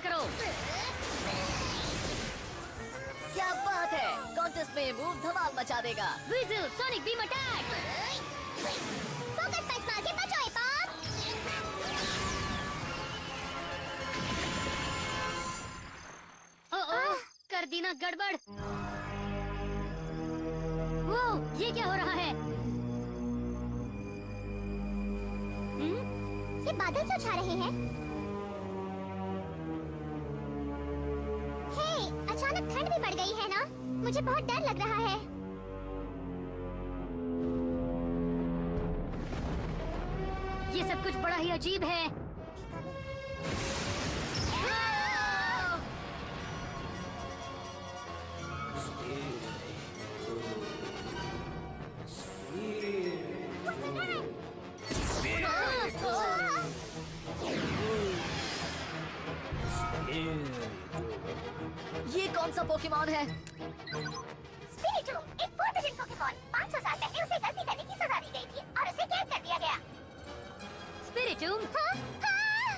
करो। क्या बात है, कॉन्टेस्ट में मूव धमाल मचा देगा। विज़ल सोनिक बीम अटैक। फोकस पंच मार के बचाओ पॉप। ओह, कर दी ना गड़बड़। वो ये क्या हो रहा है? ये बादल क्यों छा रहे हैं? हे, अचानक ठंड भी बढ़ गई है ना? मुझे बहुत डर लग रहा है। ये सब कुछ बड़ा ही अजीब है। ये कौन सा पोकेमॉन है? स्पिरिटूम, एक 4 डिजिट पोकेमॉन। 500 साल पहले उसे गलती करने की सजा दी गई थी और उसे कैद कर दिया गया। स्पिरिटूम, हाँ, हाँ।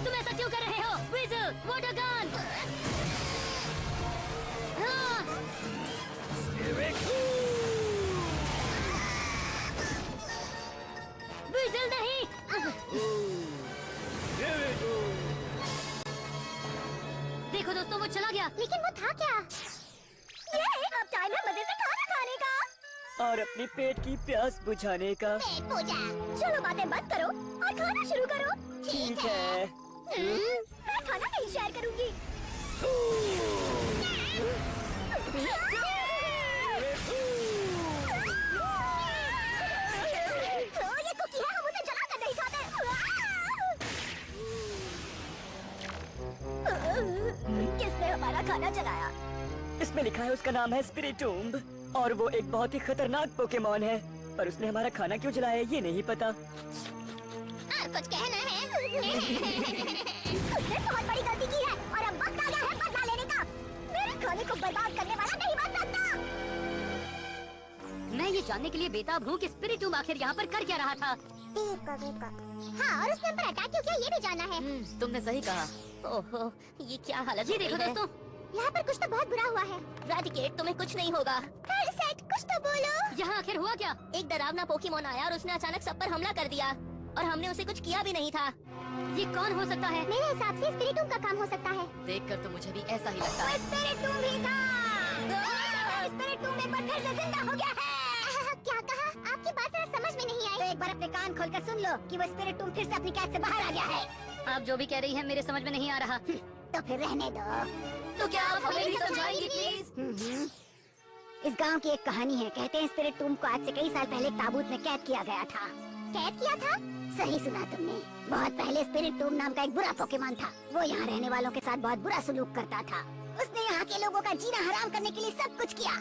तुम ऐसा क्यों कर रहे हो? विज़ल वाटर गन। विज़ल नहीं। देखो दोस्तों, वो चला गया। लेकिन वो था क्या? ये अब टाइम है मजे से खाना खाने का और अपने पेट की प्यास बुझाने का। पेट पूजा। चलो बातें बंद करो और खाना शुरू करो। ठीक है। मैं खाना नहीं शेयर करूंगी। ये कुकी है, हम उसे जला कर नहीं खाते। किसने हमारा खाना जलाया? इसमें लिखा है उसका नाम है स्पिरिटूम और वो एक बहुत ही खतरनाक पोकेमॉन है, पर उसने हमारा खाना क्यों जलाया ये नहीं पता। और कुछ कहना है? उसने बहुत बड़ी गलती की है और अब वक्त आ गया है बदला लेने का। मेरे खाने को बर्बाद करने वाला नहीं बन सकता। मैं ये जानने के लिए बेताब हूँ कि स्पिरिटूम आखिर यहाँ पर कर क्या रहा था। हाँ, और उसने हम पर अटैक क्यों किया ये भी जाना है। तुमने सही कहा। ओहो, ये क्या हालत। ये देखो दोस्तों, यहाँ पर कुछ तो बहुत बुरा हुआ है। रैडिकेट, तुम्हें कुछ नहीं होगा। सेट, कुछ तो बोलो। यहाँ आखिर हुआ क्या? एक डरावना पोकेमॉन आया और उसने अचानक सब पर हमला कर दिया और हमने उसे कुछ किया भी नहीं था। ये कौन हो सकता है? मेरे हिसाब से स्पिरिटूम का काम हो सकता है। देखकर तो मुझे भी ऐसा ही लगता है। स्पिरिटूम ही था। स्पिरिटूम एक बार फिर से जिंदा हो गया है। क्या कहा? आपकी बात जरा समझ में नहीं आई। तो एक बार अपने कान खोलकर सुन लो कि वो स्पिरिटूम फिर से अपनी कैद से बाहर आ गया है। आप जो भी कह रही हैं मेरे समझ में नहीं आ रहा। तो फिर रहने दो। तो क्या आप हमें भी समझाएंगी प्लीज? इस गांव की एक कहानी है। कहते हैं स्पिरिटूम को आज से कई साल पहले ताबूत में कैद किया गया था। कैद किया था? सही सुना तुमने। बहुत पहले स्पिरिटूम नाम का एक बुरा पोकेमॉन था। वो यहाँ रहने वालों के साथ बहुत बुरा सलूक करता था। उसने यहाँ के लोगों का जीना हराम करने के लिए सब कुछ किया।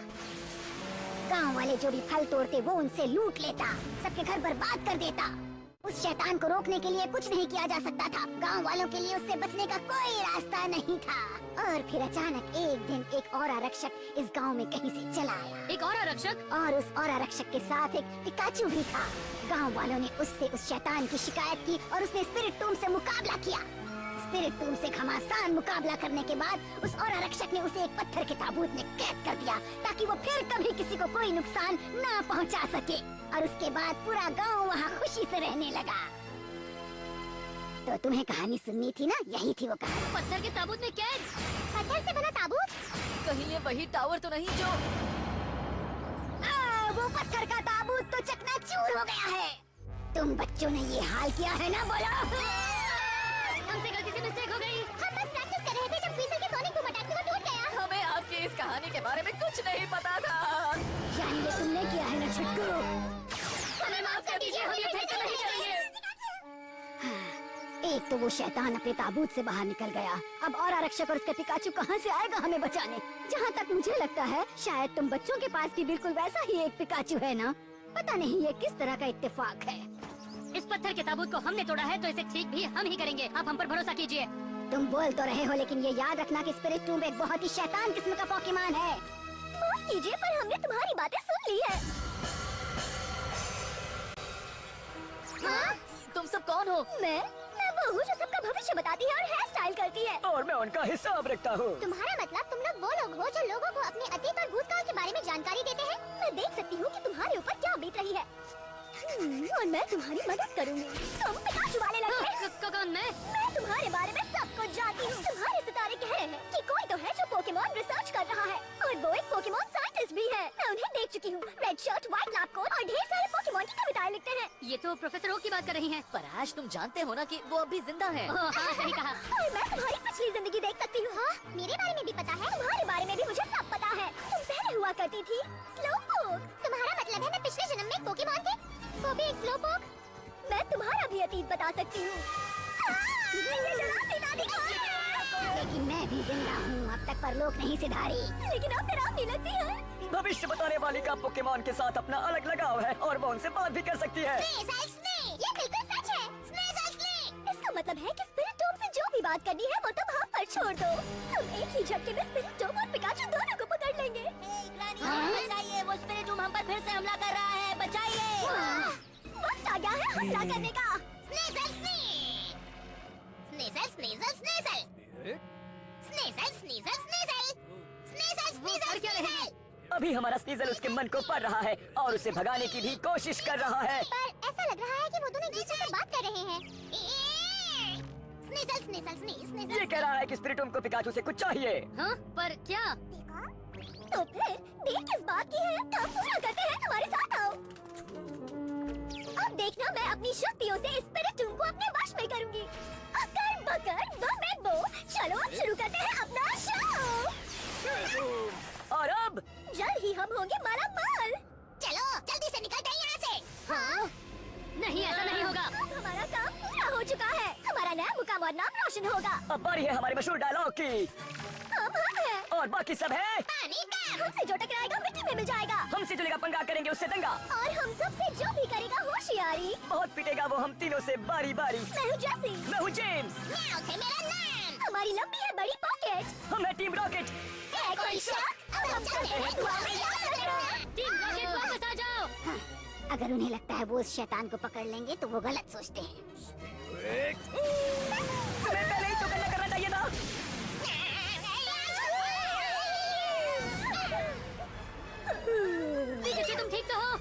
गांव वाले जो भी फल तोड़ते वो उनसे लूट लेता, सबके घर बर्बाद कर देता। उस शैतान को रोकने के लिए कुछ नहीं किया जा सकता था। गांव वालों के लिए उससे बचने का कोई रास्ता नहीं था। और फिर अचानक एक दिन एक और आरक्षक इस गांव में कहीं से चला आया। एक और आरक्षक? और उस और आरक्षक के साथ एक पिकाचू भी था। गांव वालों ने उससे उस शैतान की शिकायत की और उसने स्पिरिटूम से मुकाबला किया। स्पिरिटूम से घमासान मुकाबला करने के बाद उस और आरक्षक ने उसे एक पत्थर के ताबूत में कैद कर दिया ताकि वो फिर कभी किसी को कोई नुकसान ना पहुंचा सके। और उसके बाद पूरा गांव वहाँ खुशी से रहने लगा। तो तुम्हें कहानी सुननी थी ना, यही थी वो कहानी। पत्थर के ताबूत में कैद? पत्थर से बना ताबूत? कहीं ये वही टावर तो नहीं जो... वो पत्थर का ताबूत तो चकनाचूर हो गया है। तुम बच्चों ने ये हाल किया है ना, बोलो। हमसे गलती से मिस्टेक हो गई। हम बस प्रैक्टिस कर रहे थे जब वीज़ल के सोनिक बूम अटैक से वो टूट गया। हमें आपकी इस कहानी के बारे में कुछ नहीं पता था। यानी ये तुमने किया है ना छुटकू? हमें माफ कर दीजिए, हम ये फिर से नहीं करेंगे। एक तो वो शैतान अपने ताबूत से बाहर निकल गया। अब और आरक्षक और उसका पिकाचू कहाँ से आएगा हमें बचाने? जहाँ तक मुझे लगता है शायद तुम बच्चों के पास भी बिल्कुल वैसा ही एक पिकाचू है ना। पता नहीं ये किस तरह का इत्तेफाक है। इस पत्थर के ताबूत को हमने तोड़ा है तो इसे ठीक भी हम ही करेंगे। आप हम पर भरोसा कीजिए। तुम बोल तो रहे हो लेकिन ये याद रखना कि स्पिरिटूम एक बहुत ही शैतान किस्म का पोकेमॉन है। माफ कीजिए पर हमने तुम्हारी बातें सुन ली है। हाँ? तुम सब कौन हो? मैं वो हूँ जो सबका भविष्य बताती है और हेयर स्टाइल करती है। और मैं उनका हिसाब रखता हूँ। तुम्हारा मतलब तुम लोग वो लोग हो जो लोगों को अपने अतीत और भूतकाल के बारे में जानकारी देते हैं। मैं देख सकती हूँ कि तुम्हारे ऊपर क्या बीत रही है और मैं तुम्हारी मदद करूँगी। तुम पिकाचू वाले लड़के। कौन मैं तुम्हारे बारे में सब कुछ जानती हूँ। तुम्हारे सितारे कह रहे हैं कि कोई तो है जो पोकेमॉन रिसर्च कर रहा है और वो एक पोकेमॉन साइंटिस्ट भी है। मैं उन्हें देख चुकी हूँ। Red shirt, white lab coat और ढेर सारे पोकेमॉन की कविताएं लिखते हैं। ये तो प्रोफेसर ओक की बात कर रही हैं। पर आज तुम जानते हो ना कि वो अभी जिंदा है। हाँ सही कहा। और मैं तुम्हारी पिछली जिंदगी देख सकती हूँ। हाँ, मेरे बारे में भी पता है। तुम्हारे बारे में भी मुझे सब पता है। तुम पहले हुआ करती थी स्लोपोक। तुम्हारा मतलब है मैं पिछले जन्म में एक पोकेमॉन थी, वो भी एक स्लोपोक। मैं तुम्हारा भी अतीत बता सकती हूँ। लेकिन मैं भी जिंदा हूँ। अब तक परलोक नहीं सिधारी, लेकिन अब मेरा नहीं लगती है। भविष्य बताने वाली का पोकेमॉन के साथ अपना अलग लगाव है और वो उनसे बात भी कर सकती है। ये बिल्कुल सच है। इसका मतलब है कि स्पिरिट टोम से जो भी बात करनी है वो तुम हम पर छोड़ दो। हम एक ही झटके में स्पिरिट टोम और पिकाचू दोनों को पकड़ लेंगे। बचाइए, वो स्पिरिटूम हम पर फिर से हमला कर रहा है। बचाइए। वक्त आ गया है हमला करने का। और क्या रहे? अभी हमारा स्नीजल उसके मन को पढ़ रहा है और उसे भगाने की भी कोशिश कर रहा है। पर ऐसा लग रहा है कि वो दोनों एक दूसरे से बात कर रहे हैं। स्नीजल। ये कह रहा है कि स्पिरिटुम को पिकाचू से कुछ चाहिए। हाँ पर क्या? तो फिर देर किस बात की है? काम पूरा करते हैं, हमारे साथ आओ। अब देखना मैं अपनी शक्तियों से स्पिरिटुम को अपने वश में करूंगी। अकर बकर बो में बो। चलो अब शुरू करते हैं अपना शो। और अब जल्द ही हम होंगे माला माल। चलो जल्दी से निकलते हैं यहाँ से। हाँ नहीं ऐसा नहीं होगा। अब हमारा काम पूरा हो चुका है। हमारा नया मुकाम और नाम रोशन होगा। अब बारी है हमारे मशहूर डायलॉग की। हम हैं। और बाकी सब है। पानी का। हमसे जो टकराएगा मिट्टी में मिल जाएगा। हमसे जो लेगा पंगा करेंगे उससे दंगा। और हम सबसे जो भी करेगा होशियारी। बहुत पिटेगा वो हम तीनों से बारी बारी। मैं हूँ जैसी। मैं हूँ जेम्स। म्याऊ थे मेरा नाम। हमारी लंबी है बड़ी पॉकेट। हम है टीम रॉकेट। है कोई शक? अब हम चलते हैं दुआ में याद रखना। टीम रॉकेट वापस आ जाओ। हाँ, अगर उन्हें लगता है वो उस शैतान को पकड़ लेंगे तो वो गलत सोचते हैं। तुम्हें पहले ही तो करना चाहिए था। पिकाचू तुम ठीक तो हो?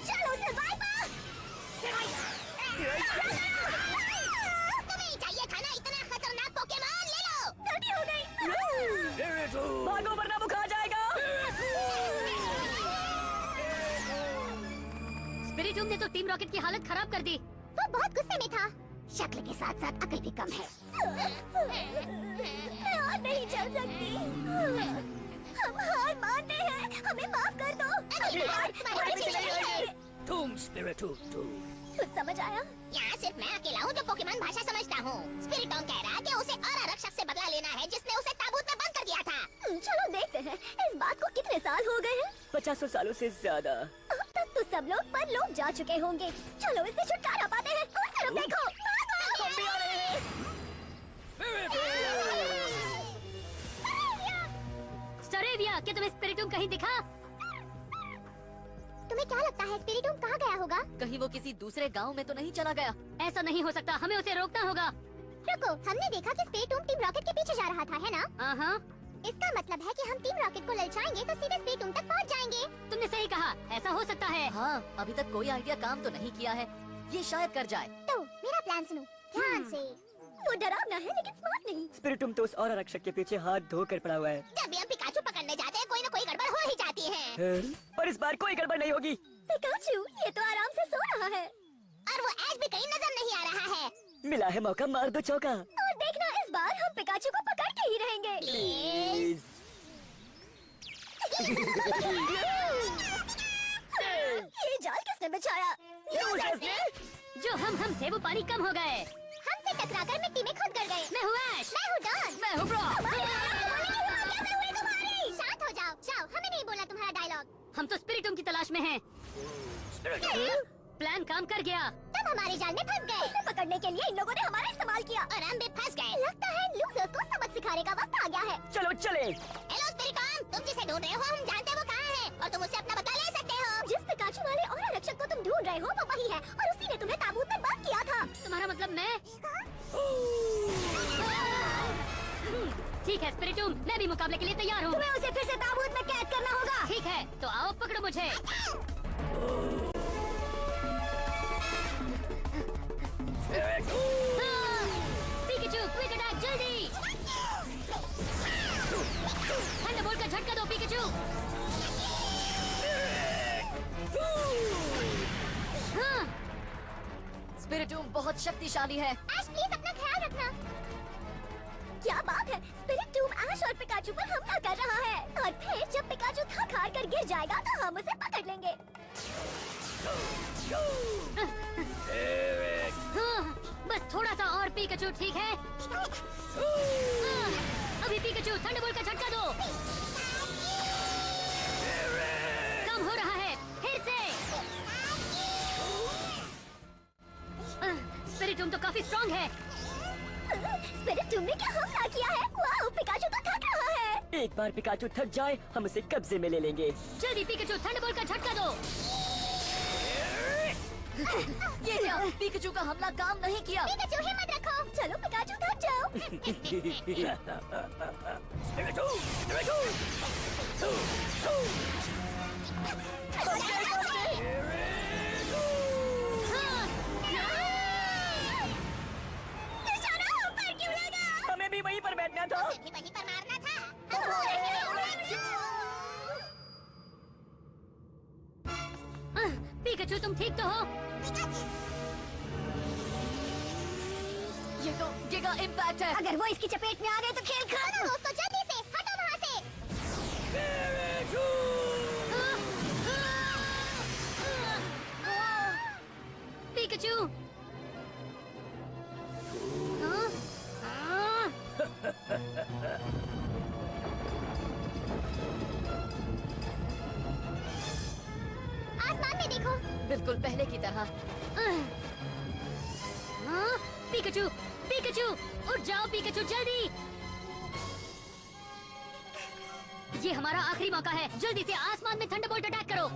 चलो सर्वाइवर। तुम्हें चाहिए था ना इतना खतरनाक पोकेमॉन, ले लो। गलती हो गई। भागो वरना वो खा जाएगा। स्पिरिटूम ने तो टीम रॉकेट की हालत खराब कर दी। वो बहुत गुस्से में था। शक्ल के साथ साथ अकल भी कम है। मैं और नहीं चल सकती। हम हार मानते हैं। हमें माफ कर दो। अगली बार तुम्हारे पीछे नहीं आएंगे। तुम स्पिरिटुम कुछ समझ आया? यहाँ सिर्फ मैं अकेला हूँ जो पोकेमॉन भाषा समझता हूँ। स्पिरिटॉन कह रहा है कि उसे और आरक्षक से बदला लेना है जिसने उसे ताबूत में बंद कर दिया था। चलो देखते हैं इस बात को कितने साल हो गए हैं। 500 सालों से ज्यादा। अब तक तो सब लोग पर लोग जा चुके होंगे। चलो इससे छुटकारा पाते हैं। उस तरफ देखो। हम भी आ रहे हैं। स्टरेविया क्या तुम्हें स्पिरिटूम कहीं दिखा? तुम्हें क्या लगता है स्पिरिटूम कहाँ गया होगा? कहीं वो किसी दूसरे गांव में तो नहीं चला गया? ऐसा नहीं हो सकता, हमें उसे रोकना होगा। रुको, हमने देखा कि स्पिरिटूम टीम रॉकेट के पीछे जा रहा था, है ना? हाँ इसका मतलब है कि हम टीम रॉकेट को ललचाएंगे तो सीधे स्पिरिटूम तक पहुंच जाएंगे। तुमने सही कहा, ऐसा हो सकता है। हाँ, अभी तक कोई आइडिया काम तो नहीं किया है। ये शायद कर जाए। तो मेरा प्लान सुनो ध्यान से। वो डरावना है लेकिन स्मार्ट नहीं। स्पिरिटुम तो उस और आरक्षक के पीछे हाथ धोकर पड़ा हुआ है। जब भी हम पिकाचू पकड़ने जाते हैं कोई न कोई गड़बड़ हो ही जाती है। पर इस बार कोई गड़बड़ नहीं होगी। पिकाचू ये तो आराम से सो रहा है। और वो ऐश भी कहीं नजर नहीं आ रहा है। मिला है मौका, मार दो चौका। और देखना इस बार हम पिकाचू को पकड़ के ही रहेंगे। प्लीज। ये जाल किसने बिछाया? जो हम थे वो पानी कम हो गए। हमसे टकराकर मिट्टी में खुद गड़ गए। मैं हूँ ऐश। मैं हूँ डॉन। मैं हूँ ब्रो। शांत हो जाओ। जाओ, हमें नहीं बोला तुम्हारा डायलॉग। हम तो स्पिरिटूम की तलाश में हैं। प्लान काम कर गया। तब हमारे जाल में फंस गए। उसे पकड़ने के लिए इन लोगों ने हमारा इस्तेमाल किया और हम भी फंस गए। लगता है लूजर्स को सबक सिखाने का वक्त आ गया है। चलो चले। हेलो स्पिरिटॉन, तुम जिसे ढूंढ रहे हो हम जानते हैं वो कहाँ है और तुम उससे अपना बदला ले सकते हो। जिस पिकाचू रहे हो वो वही है और उसी ने तुम्हें ताबूत में बंद किया था। तुम्हारा मतलब मैं? ठीक है स्पिरिटूम, मैं भी मुकाबले के लिए तैयार हूँ। तुम्हें उसे फिर से ताबूत में कैद करना होगा। ठीक है, तो आओ पकड़ो मुझे। पिकाचू, क्विक अटैक जल्दी। थंडरबोल्ट का झटका दो पिकाचू। हाँ। स्पिरिटूम बहुत शक्तिशाली है। ऐश प्लीज अपना ख्याल रखना। क्या बात है, स्पिरिटूम ऐश और पिकाचू पर हमला कर रहा है और फिर जब पिकाचू थक हार कर गिर जाएगा तो हम उसे पकड़ लेंगे। हाँ, बस थोड़ा सा और पिकाचू, ठीक है? अभी पिकाचू थंडरबोल्ट का झटका दो। कम हो रहा है, फिर से। स्पिरिटूम तो काफी स्ट्रॉन्ग है। स्पिरिटूम ने क्या हमला किया है? वाह, पिकाचू तो थक रहा है। एक बार पिकाचू थक जाए हम उसे कब्जे में ले लेंगे। जल्दी पिकाचू थंडरबोल्ट का झटका दो। ये क्या? पिकाचू का हमला काम नहीं किया। पिकाचू हिम्मत रखो। चलो पिकाचू थक जाओ। निशाना हम पर क्यों लगा? हमें भी वहीं पर बैठना था। उसे भी वहीं पर मारना था। पिकाचू तुम ठीक तो हो? ये तो गिगा इम्पैक्ट है। अगर वो इसकी चपेट में आ गए तो खेल खत्म। दोस्तों जल्दी से हटो वहाँ से। पिकाचू। हाँ? हाँ? आसमान में देखो। बिल्कुल पहले की तरह। हाँ? पिकाचू, पिकाचू, उठ जाओ पिकाचू जल्दी। ये हमारा आखिरी मौका है, जल्दी से आसमान में थंडरबोल्ट अटैक करो।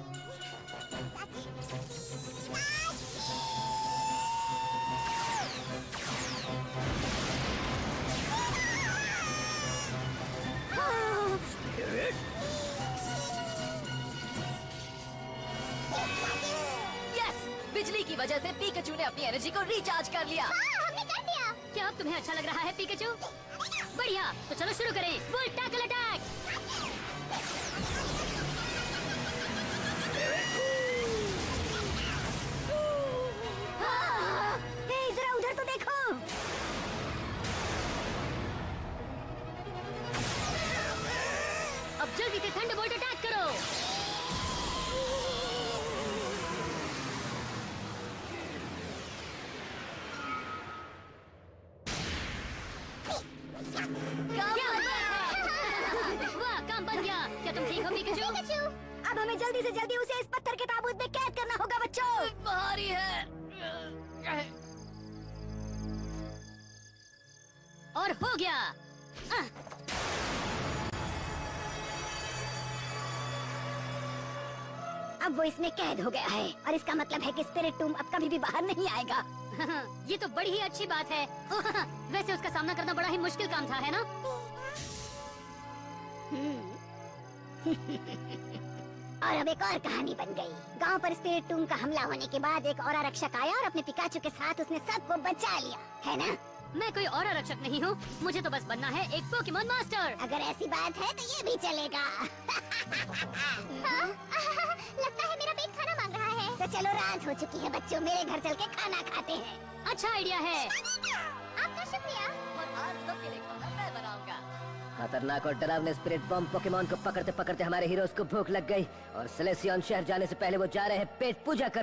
यस, बिजली की वजह से पिकाचू ने अपनी एनर्जी को रिचार्ज कर लिया। हाँ, हमने कर दिया। क्या अब तुम्हें अच्छा लग रहा है पिकाचू? बढ़िया, तो चलो शुरू करें। Full tackle attack. हे, जरा उधर तो देखो। अब जल्दी से थंडरबोल्ट अटैक करो। वाह, काम बन गया। क्या तुम ठीक हो पिकाचू? पिकाचू, अब हमें जल्दी से जल्दी उसे इस पत्थर के ताबूत में कैद करना होगा बच्चों। भारी है। और हो गया। अब वो इसमें कैद हो गया है और इसका मतलब है कि स्पिरिटूम अब कभी भी बाहर नहीं आएगा। ये तो बड़ी ही अच्छी बात है। वैसे उसका सामना करना बड़ा ही मुश्किल काम था, है ना? और अब एक और कहानी बन गई। गांव पर स्पिरिटूम का हमला होने के बाद एक और आरक्षक आया और अपने पिकाचू के साथ उसने सबको बचा लिया, है ना? मैं कोई और आरक्षक नहीं हूँ, मुझे तो बस बनना है एक पोकेमॉन मास्टर। अगर ऐसी बात है तो ये भी चलेगा। लगता है मेरा पेट खाना मांग रहा है। तो चलो, रात हो चुकी है बच्चों, मेरे घर चल के खाना खाते हैं। अच्छा आइडिया है। आपका शुक्रिया। और आज सबके लिए खाना मैं बनाऊंगा। खतरनाक और डरावने स्पिरिट बम पोकेमॉन को पकड़ते पकड़ते हमारे हीरोज को भूख लग गई और सेलेसियन शहर जाने से पहले वो जा रहे हैं पेट पूजा कर